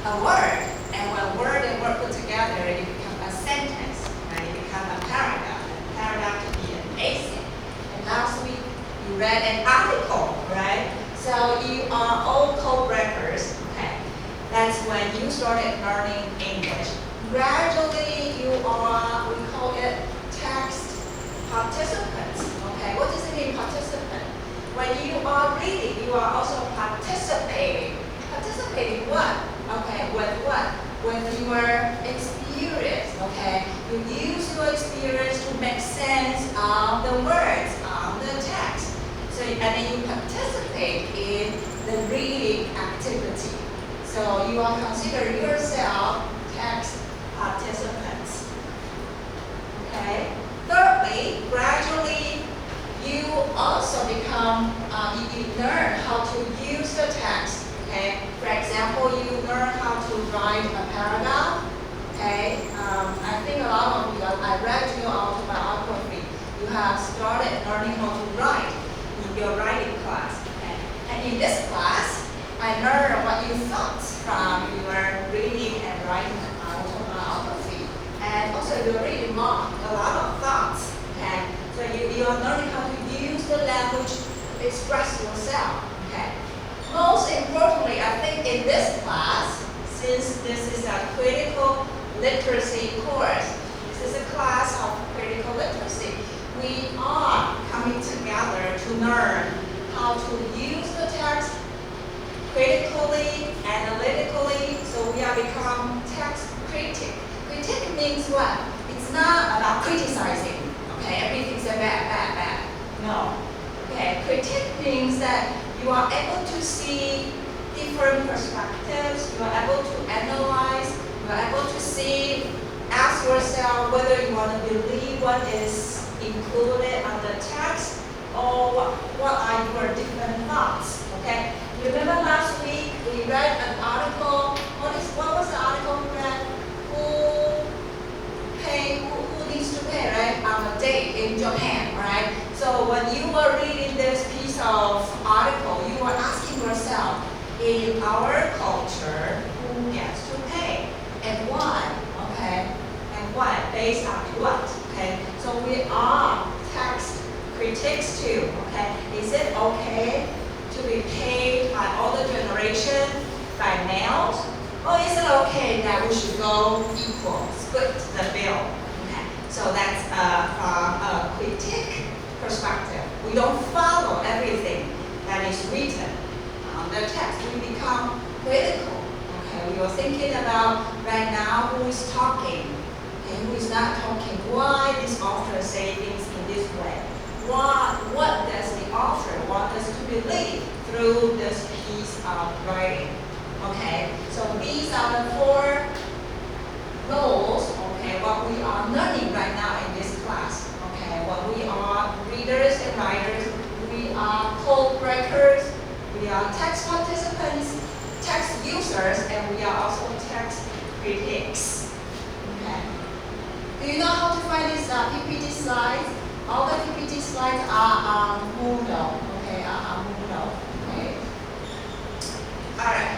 a word. And when word and word put together, it becomes a sentence, right? It becomes a paragraph. And paragraph to be an essay. And last week, you read an article, right? So you are all code breakers, okay? That's when you started learning English. Gradually, you are, we call it text participants, okay? What does it mean, participant? When you are reading, you are also participating. Participating what? Okay, with what? With your experience, okay? You use your experience to make sense of the words, of the text. So, and then you participate in the reading activity. So you are consider yourself text participants. Okay. Thirdly, gradually, you also become, you learn how to use the text. Okay. For example, you learn how to write a paragraph. Okay. I think a lot of you, I read your autobiography. You have started learning how to write in your writing class. Okay. And in this class, I learned what you thought from your reading and writing autobiography. And also you're reading more, a lot of thoughts. Okay? So you are learning how to use the language to express yourself. Okay? Most importantly, I think in this class, since this is a critical literacy course, this is a class of critical literacy, we are coming together to learn how to use the text critically, analytically, so we are become text critic. Critic means what? It's not about criticizing. Okay, everything's a bad. No. Okay, critic means that you are able to see different perspectives, you are able to analyze, you are able to see, ask yourself whether you want to believe what is included on the text or what are your different thoughts. Okay? Remember last week we read an article. What was the article we read? Who needs to pay, right? On a date in Japan, right? So when you were reading this piece of article, you were asking yourself, in our culture, who gets to pay? And why? Okay? And why? Based on what? Okay? So we are text critics too. Okay? Is it okay to be paid by older generation, by males? Or is it okay that we should go equal, split the bill? Okay, so that's from a critique perspective. We don't follow everything that is written on the text. We become critical. Okay, we are thinking about right now who is talking and who is not talking. Why this author say things in this way? What does the author want us to believe through this piece of writing? Okay, so these are the four roles, okay, what we are learning right now in this class. Okay, what we are readers and writers, we are code breakers, we are text participants, text users, and we are also text critics. Okay. Do you know how to find these PPT slides? All the PPT slides are on Moodle. Okay, are on Moodle. Okay. All right.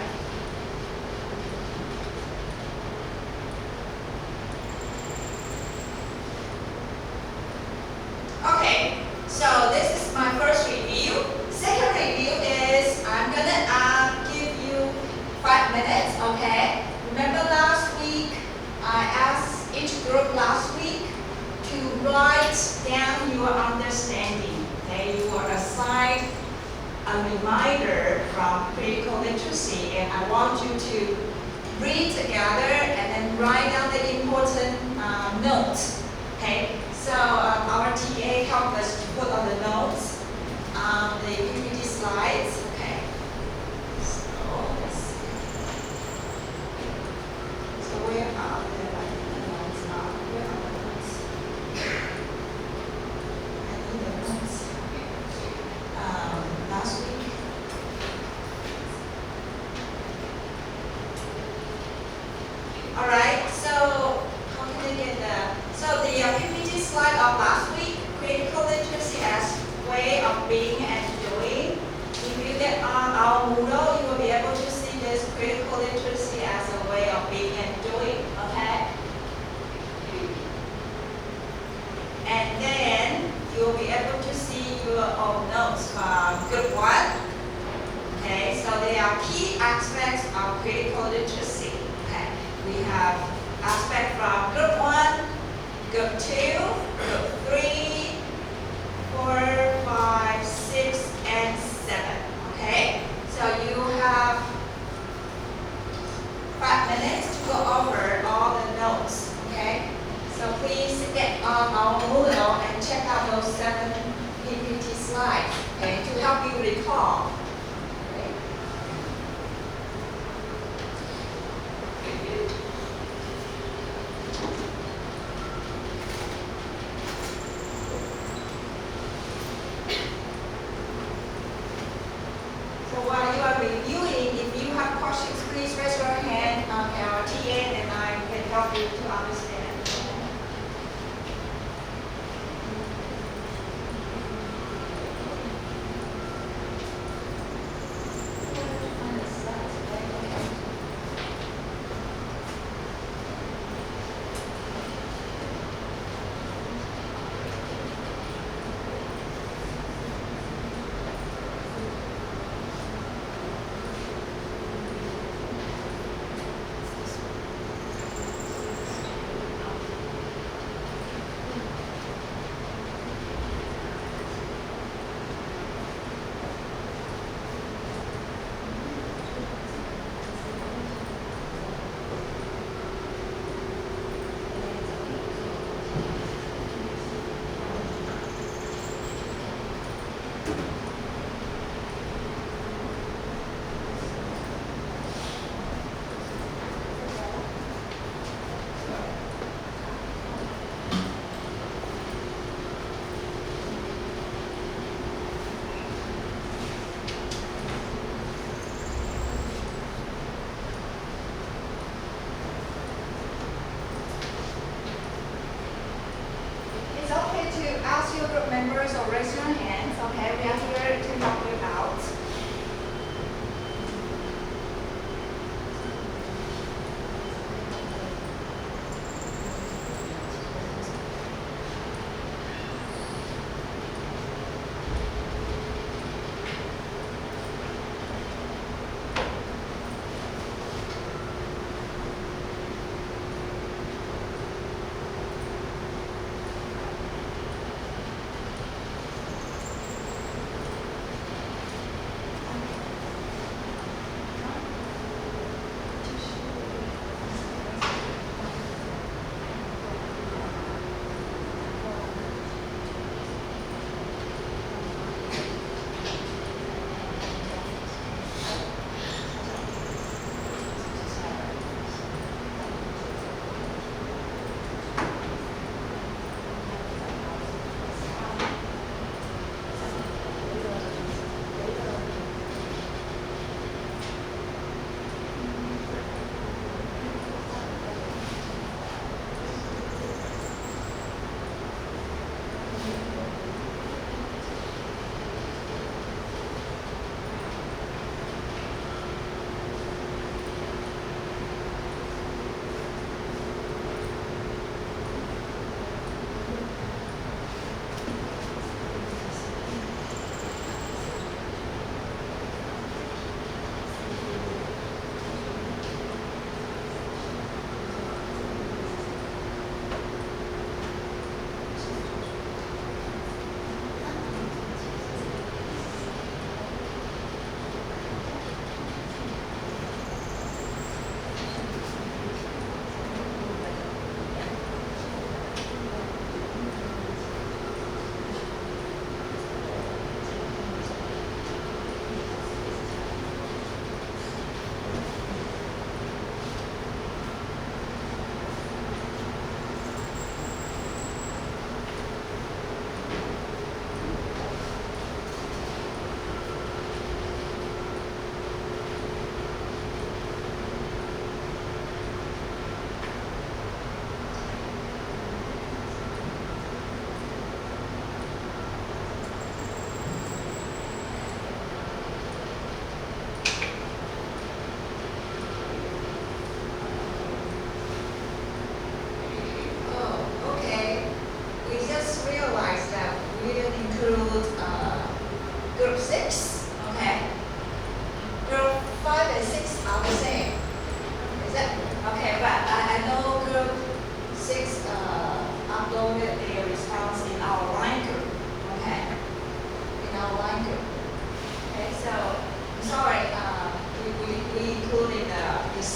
Okay. So this is my first review. Second review is I'm gonna give you 5 minutes. Okay. Remember last week I asked each group last week to write down your understanding. Okay, you were assigned a reminder from critical literacy, and I want you to read together and then write down the important notes. Okay, so our TA helped us to put on the notes on the PPT slides. Okay, so let's see. So where are the notes? Where are the notes? I need the notes. Last week. All right. So how can I get that? So the PPT slide of last week, critical literacy as way of being and doing. If you get on our Moodle, you will be able to see this critical literacy as a we can do it, okay? And then you'll be able to see your own notes from group 1. Okay, so there are key aspects of critical literacy. Okay, we have aspects from group 1, group 2, group 3, 4, 5, 6, and 7. Okay, so you have 5 minutes to go over all the notes. Okay, so please get on our Moodle and check out those 7 PPT slides. Okay, to help you recall. Okay. So while you are reviewing, if you have questions, please raise your hand. Our TA and I can help you to understand.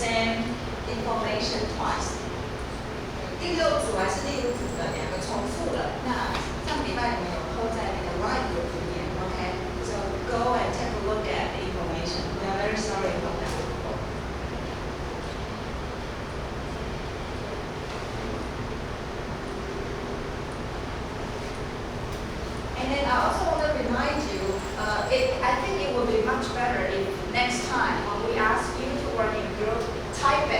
same information twice。第六组还是第五组的两个重复了。那上个礼拜我们有 hold 在那个 right group 里面 ，OK？So go and take a look at the information. We are very sorry about that. And then I also want to remind you, I think it will be much better if next time when we ask you to work in group, type,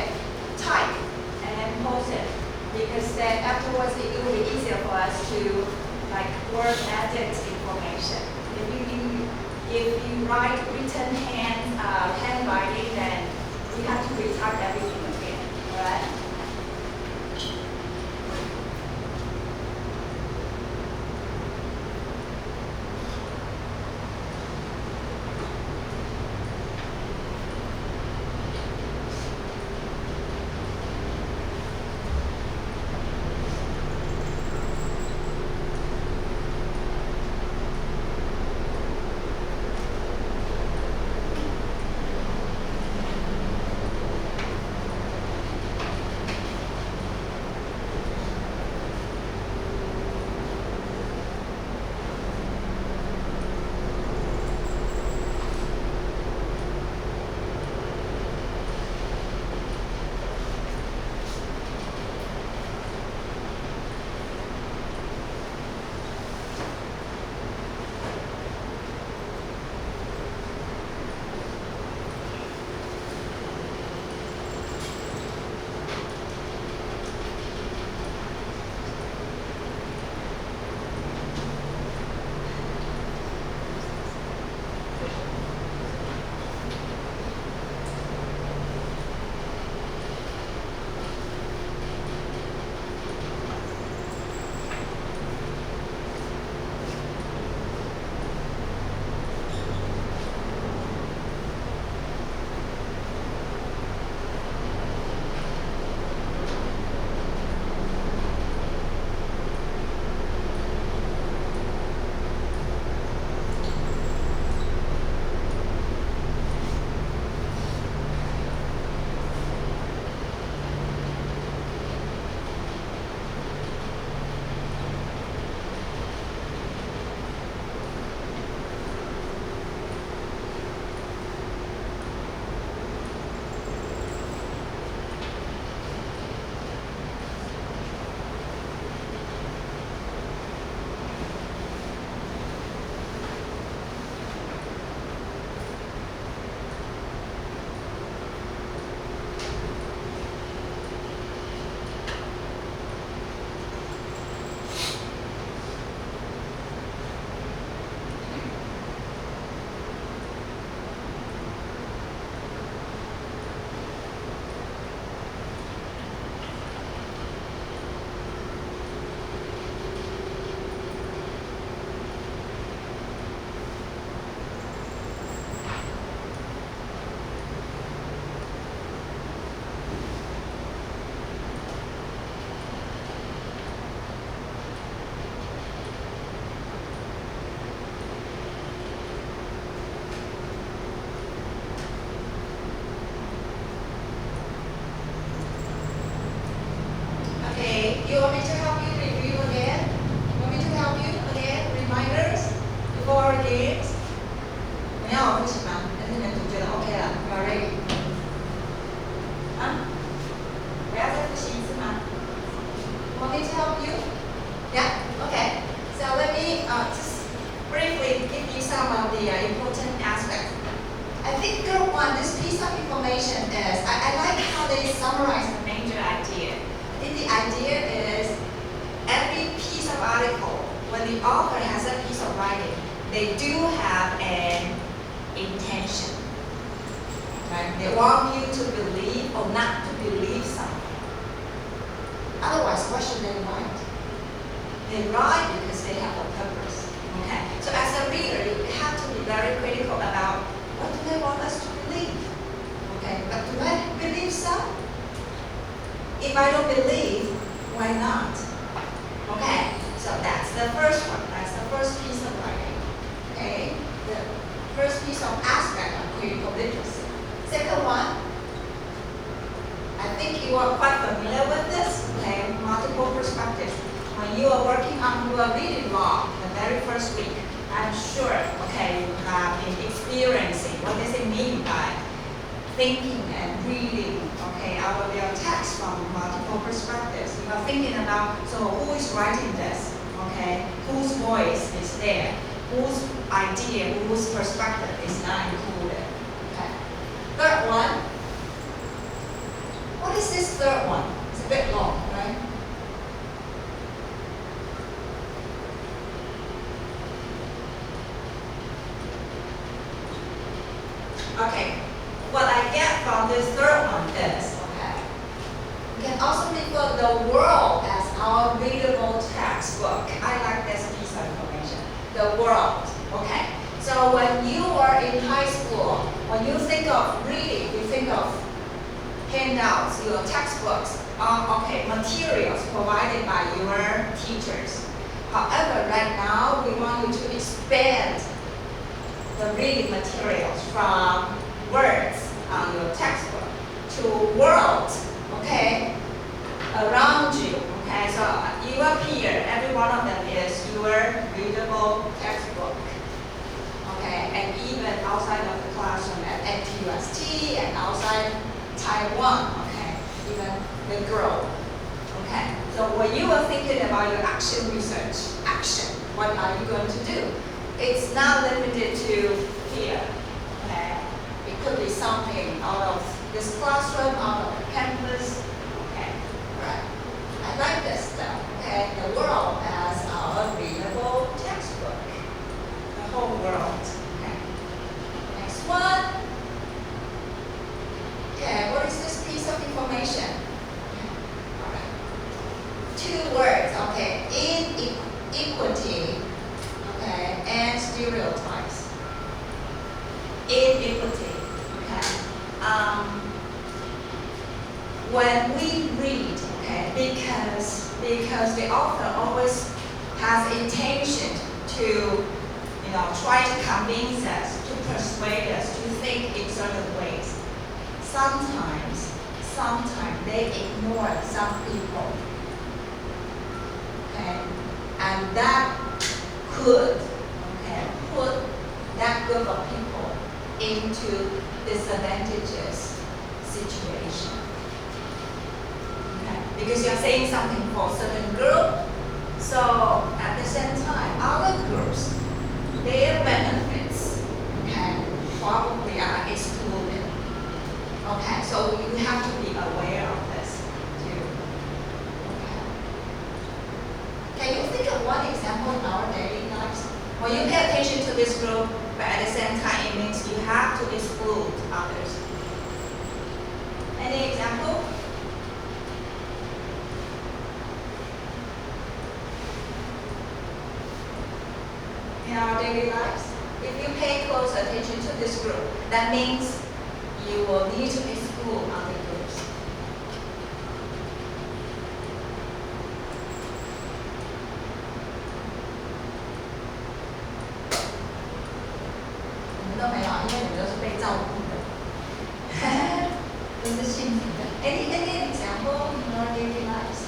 and then post it. Because then afterwards it will be easier for us to like word edit information. If you write written handwriting, then we have to retype everything again, alright? You want me to help you review again? Want me to help you again? Reminders before games? 没有不行吗？但是你们组觉得 OK 了 ？You are ready? 啊？我要再复习一次吗？Want me to help you? Yeah? Okay. So let me just briefly give you some of the important aspects. I think group one, this piece of information is, I like how they summarize the major idea. I think the idea is every piece of article, when the author has a piece of writing, they do have an intention. Right? They want you to believe or not to believe something. Otherwise, what should they write? They write because they have a purpose. Okay? So as a reader, you have to be very critical about what do they want us to believe. Okay? But do I believe so? If I don't believe, why not? Okay, so that's the first one. That's the first piece of writing. Okay, the first piece of aspect of critical literacy. Second one, you are quite familiar with this, okay, multiple perspectives. When you are working on your reading log, the very first week, I'm sure, okay, you have been experiencing what does it mean by thinking and reading, okay, out of your text from multiple perspectives. You are thinking about, so who is writing this, okay, whose voice is there, whose idea, whose perspective is not included, okay. Third one, what is this third one? It's a bit long, right? Okay, what I get from this third one is, okay, we can also refer the world as our readable textbook. I like this piece of information, the world, okay. So when you are in high school, when you think of reading, you think of handouts, your textbooks, okay, materials provided by your teachers. However, right now, we want you to expand the reading materials from words on your textbook to world, okay, around you, okay. So you up here, every one of them is your readable textbook, okay, and even outside of the classroom at TUST and outside Taiwan, okay, even the globe, okay. So when you are thinking about your action research, what are you going to do? It's not limited to here, okay. It could be something out of this classroom, out of the campus, okay, right. I like this stuff, okay. The world as our readable textbook, the whole world, okay. Next one. Okay, what is this piece of information? All right. 2 words, okay. Inequity, okay, and stereotypes. Inequity, okay. When we read, okay, because the author always has intention to, try to convince us, to persuade us to think in certain ways. Sometimes they ignore some people, okay, and that could, okay, put that group of people into disadvantageous situation, okay, because you're saying something for a certain group, so at the same time, other groups, their benefits, okay, probably are excluded. Okay, so you have to be aware of this too. Okay. Can you think of one example in our daily lives? When you pay attention to this group, but at the same time it means you have to exclude others. Any example? In our daily lives, if you pay close attention to this group, that means you will need to exclude other groups. Any example in our daily lives?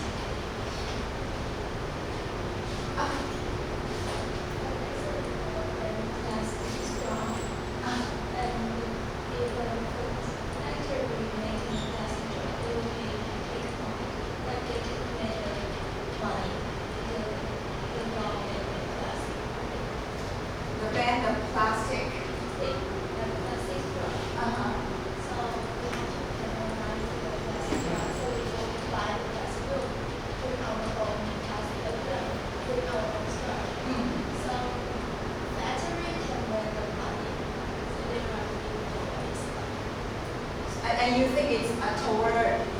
The band of plastic. And you think it's toward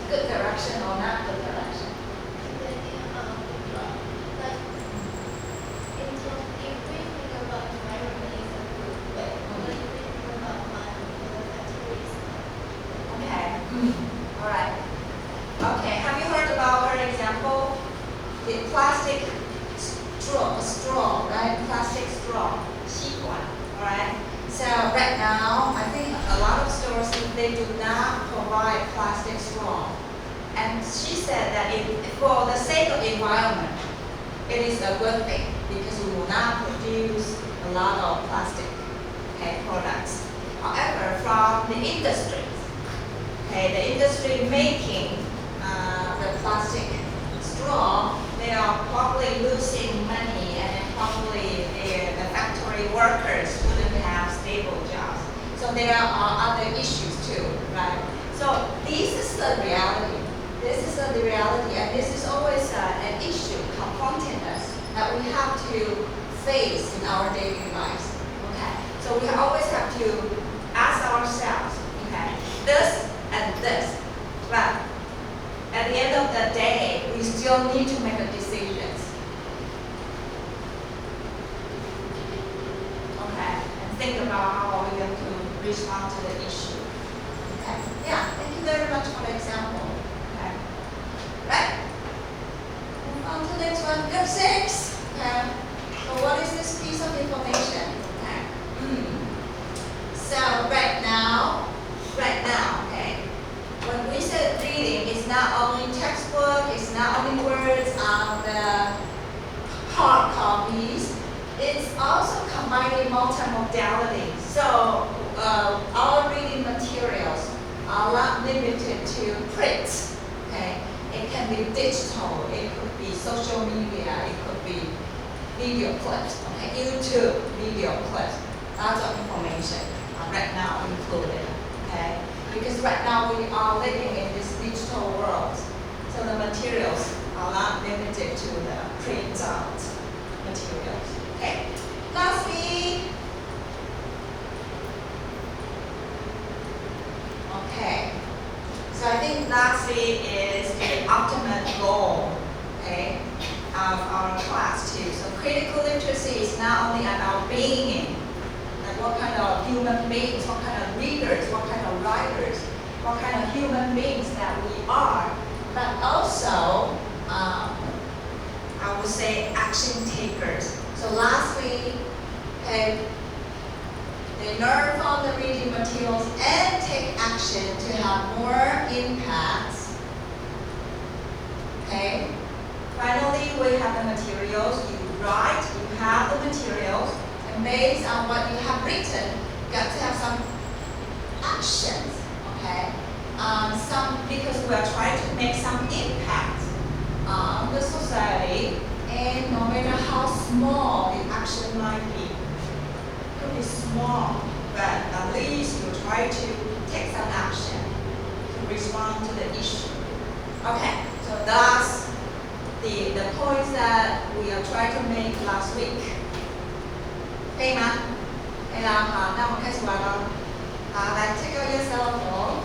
good direction or not good direction? Okay. All right. Okay. Have you heard about her example? The plastic straw, right? Plastic straw, 吸管, all right? So right now, I think a lot of stores, they do not provide plastic straw And she said that for the sake of environment, it is a good thing because we will not produce a lot of plastic, okay, products. However, from the industry, okay, the industry making the plastic straw, they are probably losing money, and then probably the factory workers wouldn't have stable jobs. So there are other issues too, right? So this is the reality. This is the reality, and this is always an issue confronting us that we have to face in our daily lives. Okay, so we always have to ask ourselves, okay, this and this, but at the end of the day, we still need to make a decisions. Okay, and think about how are we going to respond to the issue. Okay, yeah, thank you very much for the example. Okay, right? Move on to the next one. Step 6. Okay, so what is this piece of information? Okay. So right now, okay, when we said reading, it's not only textbook, it's not only words on the hard copies, it's also combining multimodality. So our reading materials are not limited to print. Okay, it can be digital, it could be social media, it could be video clips, okay, YouTube video clips, lots of information right now included. Okay, because right now we are living in this digital world, so the materials are not limited to the print-out materials. Okay, lastly, okay, so I think lastly is the ultimate goal, okay, of our class too. So critical literacy is not only about being, like what kind of human beings, what kind of readers, what kind of writers, what kind of human beings that we are, but also, I would say, action takers. So lastly, okay, they learn from the reading materials and take action to have more impacts. Okay. Finally, we have the materials. You write, you have the materials, and based on what you have written, you got to have some actions. Okay. Because we are trying to make some impact on the society, and no matter how small the action might be, it could be small, but at least you try to take some action to respond to the issue. Okay, so that's the points that we are trying to make last week. 可以吗？可以啦，好，那我们开始玩喽。好，来 check out yourself 哦。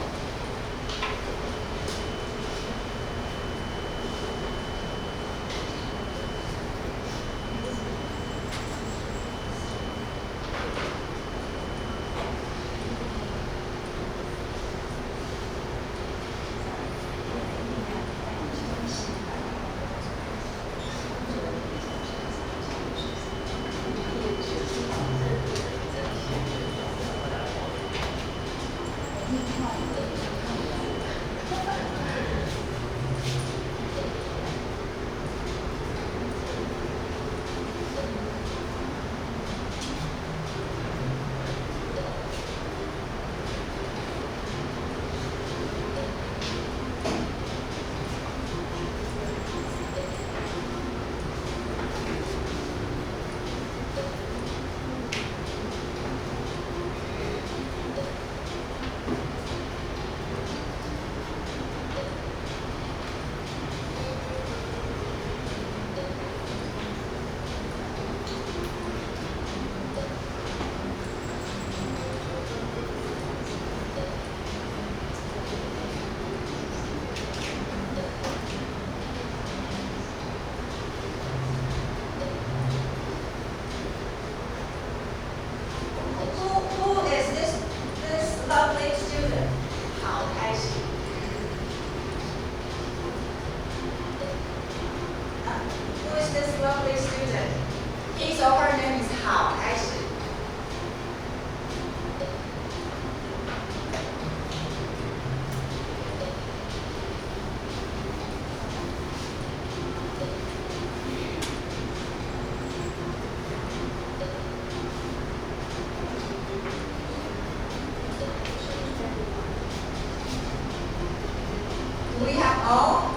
Do we have all?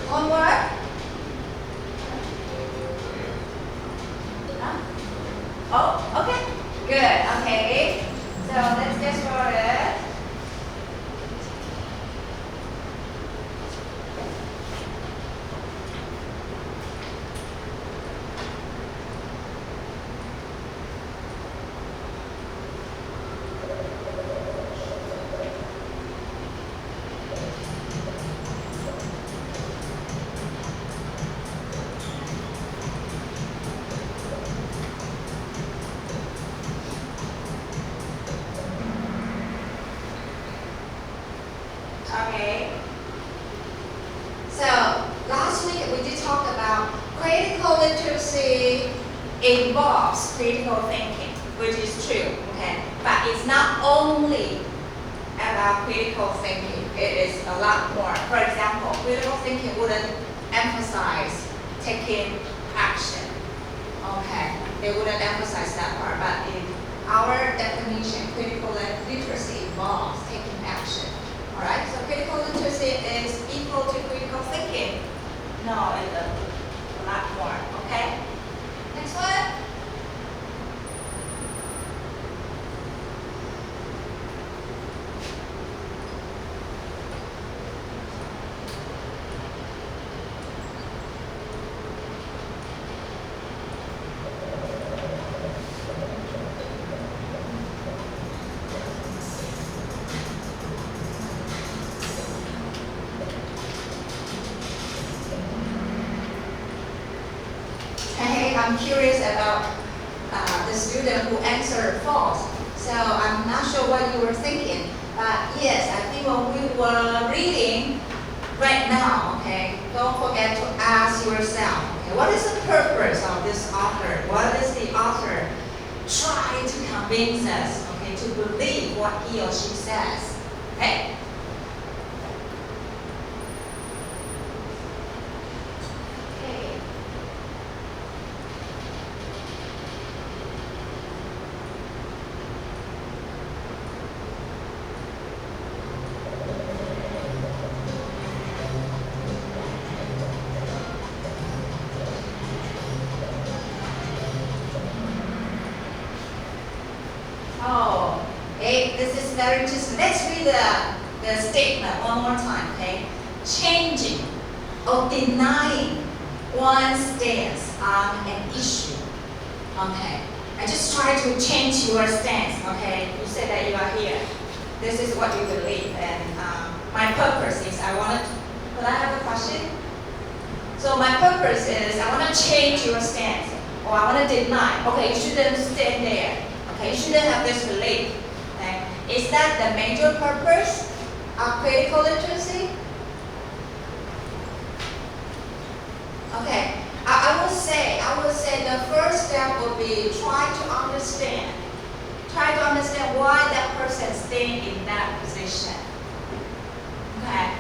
Homework? Huh? Oh, okay. Good. Okay. So let's get started. Okay. So last week we did talk about critical literacy involves critical thinking, which is true. Okay, but it's not only about critical thinking. It is a lot more. For example, critical thinking wouldn't emphasize taking action. Okay, they wouldn't emphasize that part. But in our definition, critical literacy involves taking action. Alright, so critical literacy is equal to critical thinking. No, it's a lot more, okay? Next one. Hey, I'm curious about the student who answered false. So I'm not sure what you were thinking. But yes, I think when we were reading right now, okay, don't forget to ask yourself, okay, what is the purpose of this author? What is the author trying to convince us, okay, to believe what he or she says? Okay? Oh, okay, this is very interesting. Let's read the statement one more time, okay? Changing or denying one's stance on an issue. Okay, I just try to change your stance, okay? You said that you are here. This is what you believe, and my purpose is could I have a question? So my purpose is I want to change your stance, or I want to deny. Okay, you shouldn't stand there. Okay, you shouldn't have this belief. Okay? Is that the major purpose of critical literacy? Okay, I would say the first step would be try to understand. Try to understand why that person is staying in that position. Okay,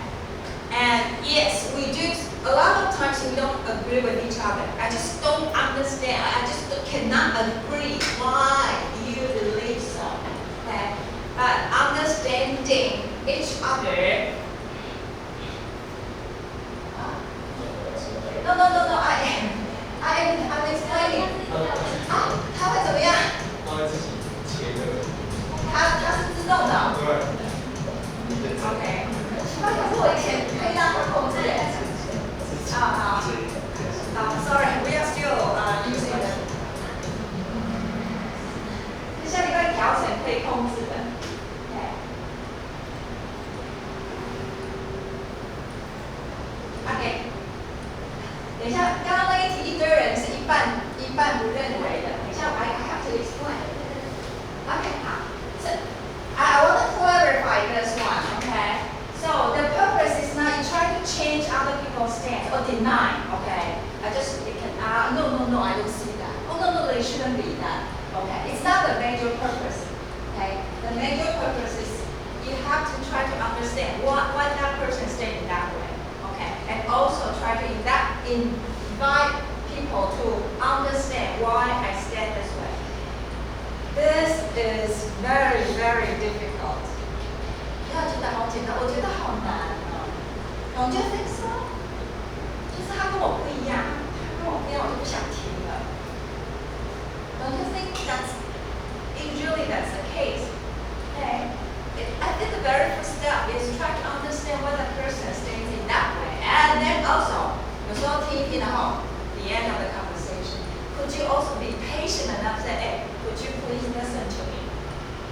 and yes, we do. A lot of times we don't agree with each other. I just don't understand. I just cannot agree why you believe so. Okay? But understanding each other. No. I'm explaining. 它会怎么样？它会自己切的。它是自动的。对。OK。可是我以前可以让它控制耶。Sorry, we are still using the. 下一个调整可以控制的。OK。等一下，刚刚那一题一堆人是一半不认为的。等一下，I have to explain. OK， 好。I want to clarify this one. Okay. So the purpose is not you try to change other people's stance or deny. Okay. No, I don't see that. Oh no, it shouldn't be that. Okay. It's not the major purpose. Okay. The major purpose is you have to try to understand why that person is staying that way. Okay. And also try to invite people to understand why I stand this way. This is very, very difficult. 要知道好简单，我 Don't you think so? 就是他跟我不一样，他跟我不一样，我就不想听了。Don't you think that's the case? Okay. I think the very first step is try to understand what the person thinks in that way, and then also, 有时候听一听，然后 the end of the conversation, could you also be patient enough to say, hey, could you please listen to me,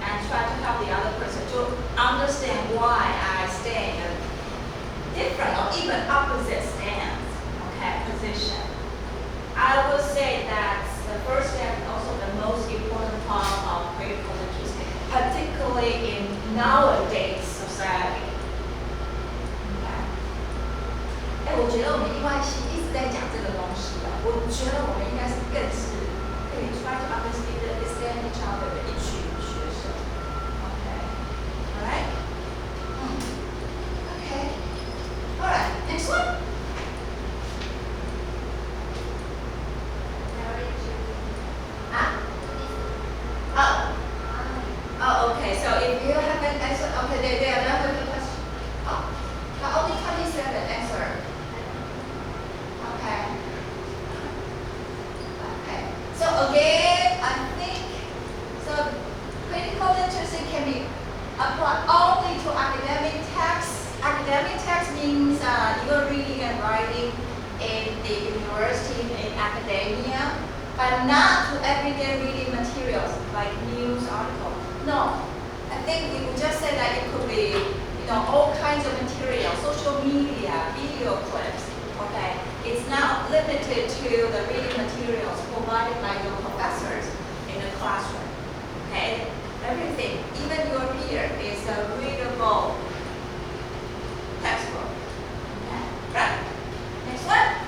and try to help the other person to understand why I stay in a different or even opposite stance, okay, position. I would say that's the first step and also the most important part of critical literacy, particularly in nowadays society. Okay. 我觉得我们EYC一直在讲这个东西啊，我觉得我们应该是更是可以 try to understand each other 的一群学生。Okay. Alright? Okay. Alright. Next one. Oh, okay. So if you haven't answered, okay, they are not the question. Oh, only 27 answer. Okay. Okay. So again, I think so. Critical literacy can be applied only to academic texts. Academic text means you're reading and writing in the university, in academia, but not to everyday reading materials like news articles. No, I think we would just say that it could be, all kinds of material, social media, video clips. Okay, it's not limited to the reading materials provided by your professors in the classroom. Okay, everything, even your peer, is a readable textbook. Okay, right? Next one.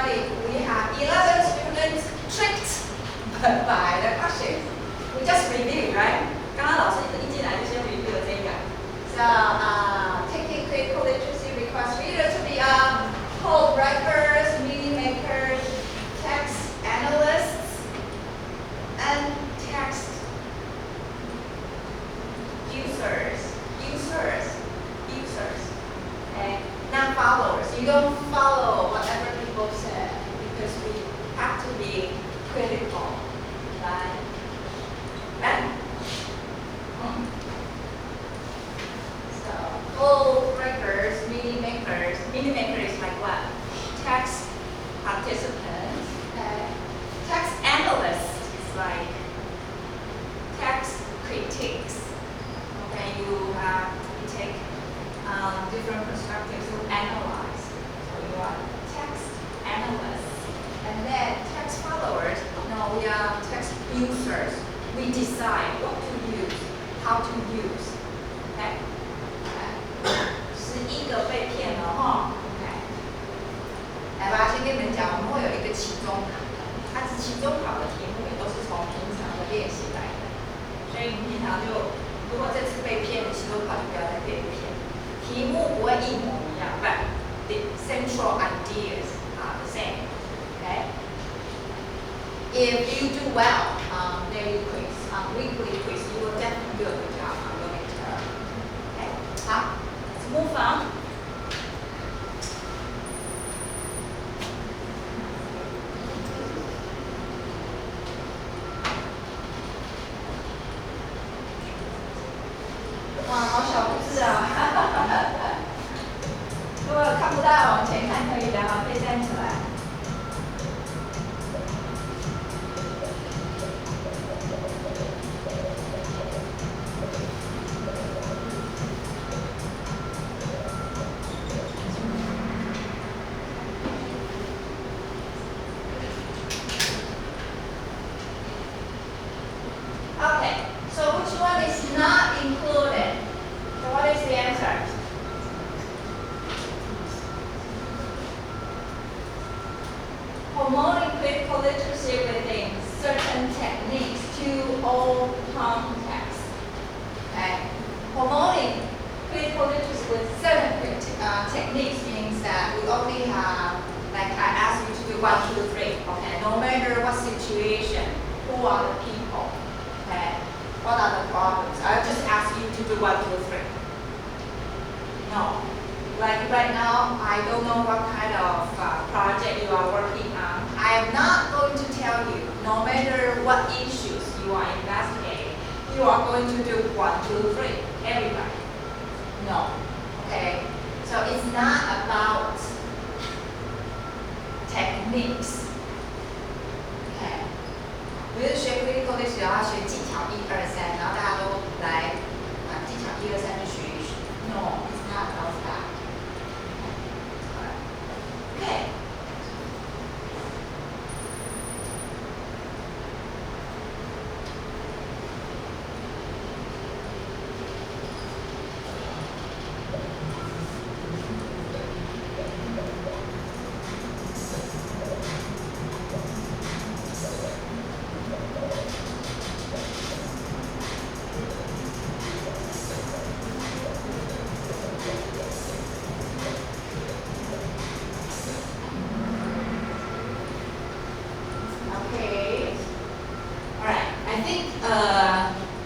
We have 11 students tricked by the questions. We just review, right? 刚刚老师一进来就先 review 了这个。So, taking critical literacy requires readers to be code writers, meaning makers, text analysts, and text users. Okay, not followers. You don't follow whatever people say because we have to be critical, right? Right? So, code breakers, meaning makers. Meaning maker is like what? Text participants. Okay. Text analysts is like text critiques. Okay, you take different perspectives to analyze. So you are text analysts. And then text followers, no, we are text users. We decide what to use, how to use. Okay? 11个被骗了哈。OK。来吧，先跟你们讲，我们会有一个期中考，它是期中考的题目也都是从平常的练习来的，所以你平常就如果这次被骗，期中考就不要再被骗。题目不会一模一样 but the central ideas are the same. Okay? If you do well on daily quiz, on weekly quiz, you will definitely do a good job on your midterm. Okay? 好 let's move on. Wow, 好小故事啊！如果看不到，往前看可以的，可以站起来。promoting critical literacy within certain techniques to all contexts. Okay? Promoting critical literacy with certain techniques means that we only have, like I asked you to do 1, 2, 3. Okay, no matter what situation, who are the people? Okay, what are the problems? I just ask you to do 1, 2, 3. No. Like right now, I don't know what kind of project you are working on. I am not going to tell you, no matter what issues you are investigating, you are going to do 1, 2, 3, everybody. No. Okay? So it's not about techniques. Okay? 比如学 critical literacy 要学技巧1、2、3，然后大家都来技巧1、2、3就学一学。No, it's not about that. Okay.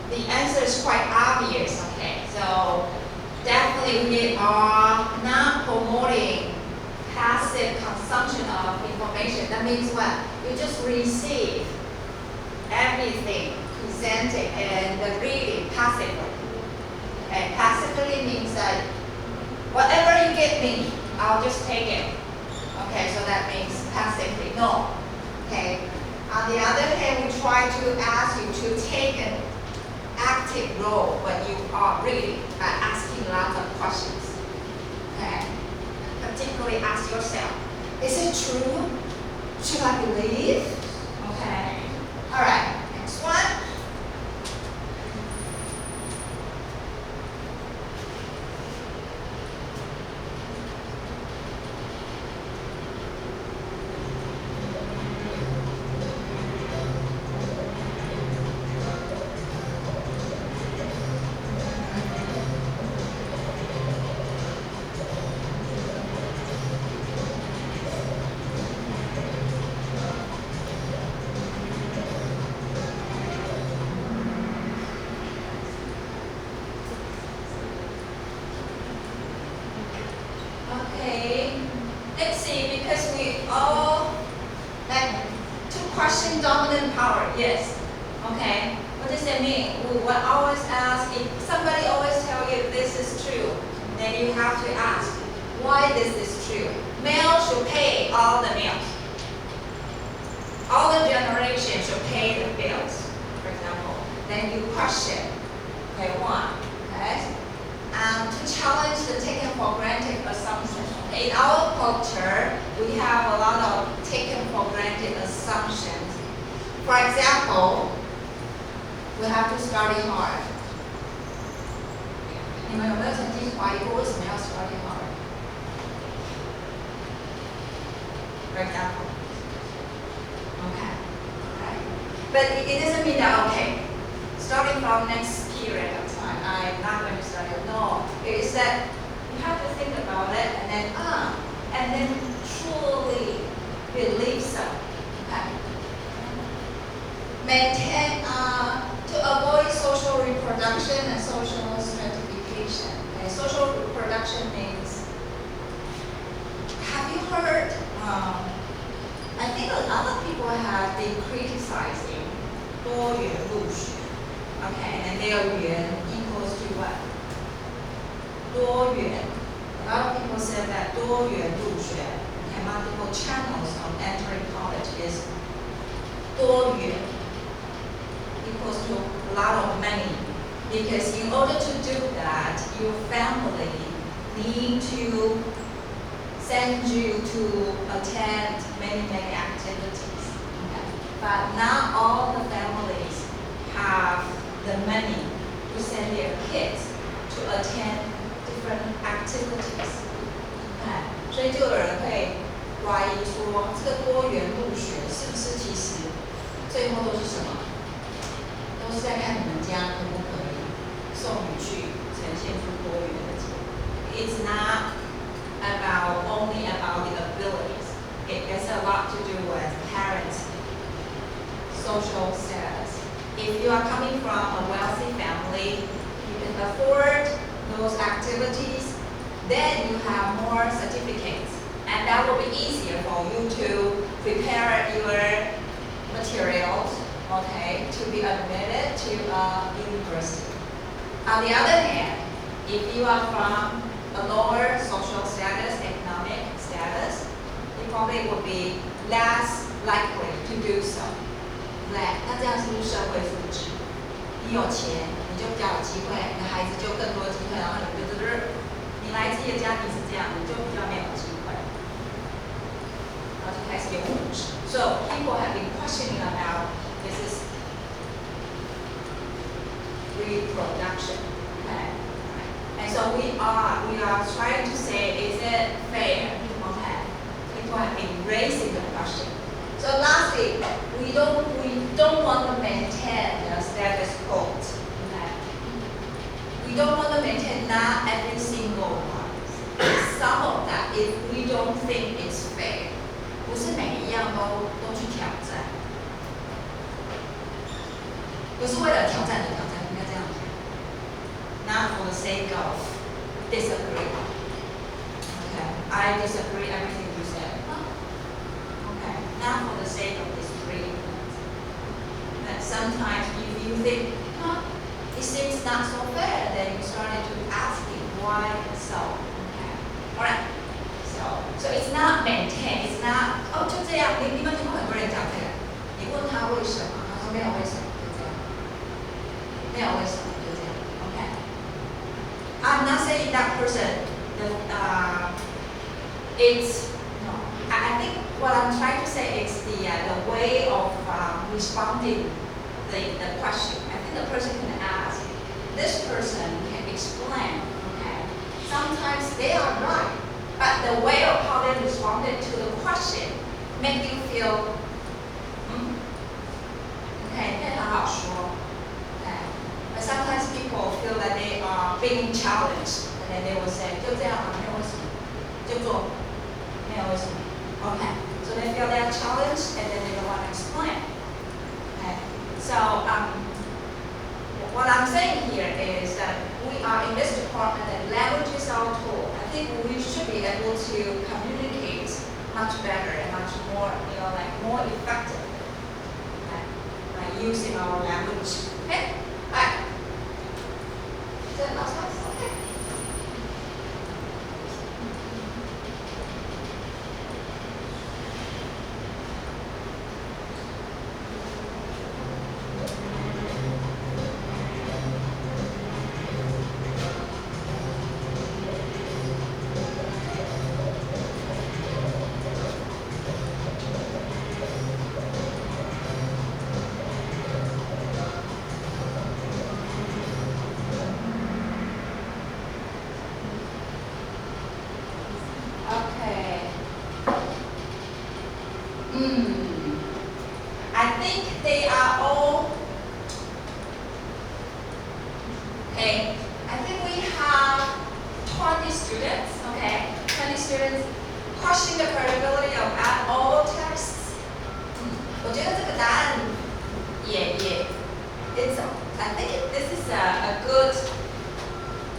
The answer is quite obvious, okay? So definitely we are not promoting passive consumption of information. That means what? You just receive everything presented and reading passively. And passively means that whatever you give me, I'll just take it. Okay, so that means passively, no. Okay. On the other hand, we try to ask you to take an active role when you are reading by asking lots of questions. Okay? Particularly ask yourself, is it true? Should I believe? Okay. All right, next one. Question dominant power, yes. Okay, what does that mean? We will always ask, if somebody always tell you this is true, then you have to ask, why this is true? Males should pay all the meals. All the generation should pay the bills, for example. Then you question, okay, why? Okay? To challenge the taken for granted assumption. In our culture, we have a lot of taken for granted assumptions. For example, we have to study hard. 你们有没有曾经怀疑过为什么要 study hard? For example. Okay. Right? But it doesn't mean that, okay, starting from next period of time, I'm not going to study. No, it is that you have to think about it and then truly believe so. Okay. Maintain to avoid social reproduction and social stratification. Okay. Social reproduction means, have you heard? I think a lot of people have been criticizing 多元入学. Okay, and their 元 equals to what? 多元. A lot of people said that 多元入学, okay, multiple channels of entering college is 多元 equals to a lot of many. Because in order to do that, your family need to send you to attend many activities. Okay. But not all the families have the money to send their kids to attend different activities. 所以就有人会怀疑说，这个多元入 then you have more certificates, and that will be easier for you to prepare your materials, okay, to be admitted to a university. On the other hand, if you are from a lower social status, economic status, you probably will be less likely to do so. 对，那这样是不是社会福祉？你有钱，你就比较有机会，你的孩子就更多机会，然后你来自己的家庭是这样，你就比较没有机会，然后就开始有物质。So people have been questioning about this is reproduction, okay? And so we are trying to say, is it fair? Okay. People have been raising the question. So lastly, we don't want to maintain the status quo. Okay. We don't want to maintain not every single one. Some of that, if we don't think it's fair, 不是每一样都去挑战，不是为了挑战而挑战，应该这样讲。Not for the sake of disagree. Okay, I disagree everything you said. Okay, not for the sake of disagreement. But sometimes if you think, it seems not so fair, then you started to asking why so. Okay, alright. So it's not maintained. It's not 就这样。你们听过很多人讲这个，你问他为什么，他说没有为什么，就这样。没有为什么，就这样。Okay. I'm not saying that person. It's no. I think what I'm trying to say is the way of responding the question. I think the person can ask. This person can explain. Okay. Sometimes they are right, but the way of how they responded to the question make you feel. Okay, 可以好好说。Okay. But sometimes people feel that they are being challenged, and then they will say, 就这样啊，没有为什么，就做，没有为什么。Okay, so they feel they are challenged, and then they don't want to explain. Okay, so what I'm saying here is that we are in this department that leverages our tool. I think we should be able to communicate much better and much more, more effectively. Using our language. Okay? Alright. Is that last one? Okay. I think they are all okay. I think we have 20 students. Okay, 20 students questioning the credibility of all texts. 我觉得这个答案I think this is a good.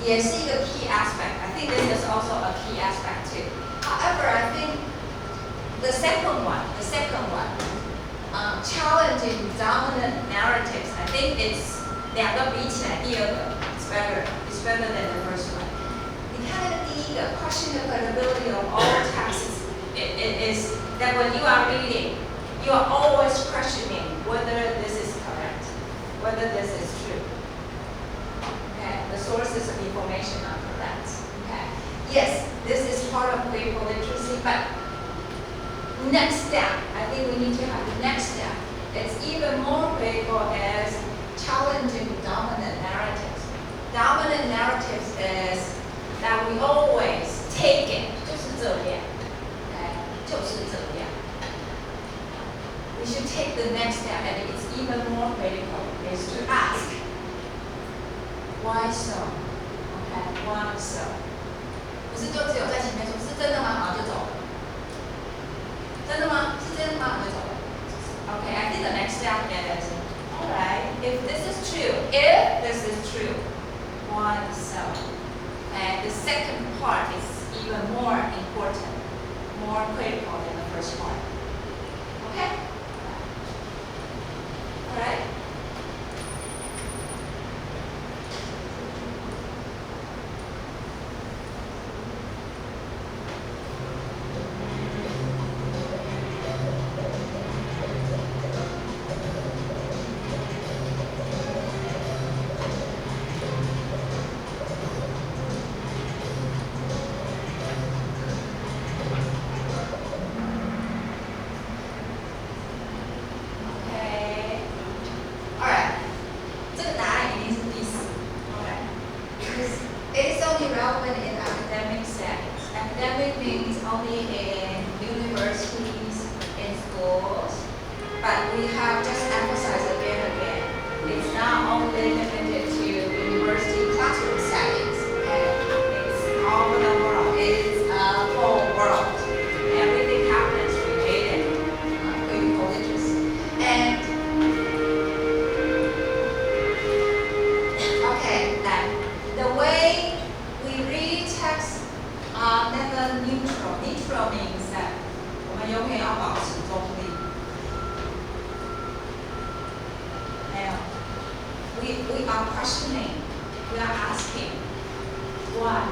也是一个 key aspect. I think this is also a key aspect too. However, I think the second one, challenging dominant narratives. I think it's 两个比起来，第二个 it's better than the first one. 你看那个第一个 question the credibility of all texts. It is that when you are reading, you are always questioning whether this is correct, whether this is true. Okay, the sources of information are correct. Okay, yes, this is part of critical literacy, but next step, I think we need to have the next step. It's even more critical as challenging dominant narratives. Dominant narratives is that we always take it, 就是这样, okay? 就是这样. We should take the next step, and it's even more critical, is to ask, why so? Okay, why so? 不是就只有在前面说是真的吗？然后就走了。真的吗？是真的吗？我就走了。Okay, I think the next step is, alright, if this is true, why so? And the second part is academic means only in universities, in schools, but we have just emphasized again and again. It's not only limited to university classroom settings. Okay? It's all over the world. It's a whole world. Everything happens related in colleges. And okay, then the way we read text are never neutral. Neutral means that 我们永远要保持中立。We are questioning, we are asking, why?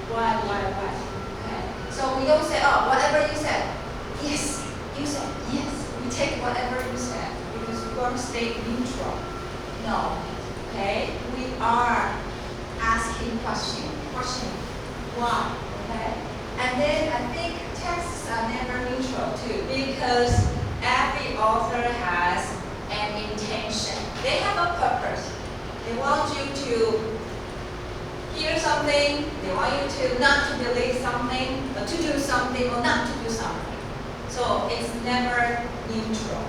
Okay. So we don't say, oh, whatever you said, yes, you said, yes. We take whatever you said because we want to stay neutral. No, okay? We are asking question, why? Okay? And then I think texts are never neutral too because every author has an intention. They have a purpose. They want you to hear something, they want you to not to believe something, or to do something or not to do something. So it's never neutral.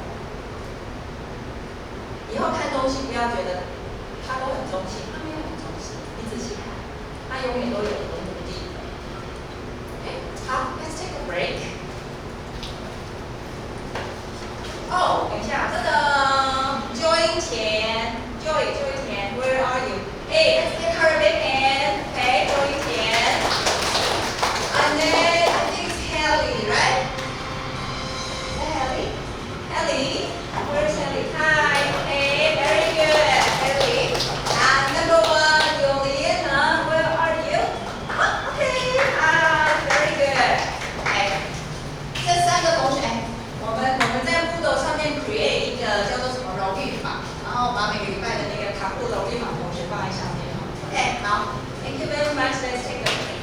以后看东西不要觉得它都很中性，它没有很中性，你仔细看，它永远都有一个目的。Okay, 好 ，Let's take a break. 哦，等一下，这个 Joy 田 Joy， where are you? Hey, let's give her a big hand. Okay, Joy 田 And then I think it's Haley, right? Is that Haley? Haley, where's Haley? Hi, okay, very good, Haley. And number 1, Julian, where are you? Okay, very good. Okay. 这3个同学，我们在 Moodle 上面 create 一个叫做什么荣誉榜，然后把每个礼拜的那个卡布荣誉榜同学放在上面。OK， 好 ，Thank you very much. Let's take a break.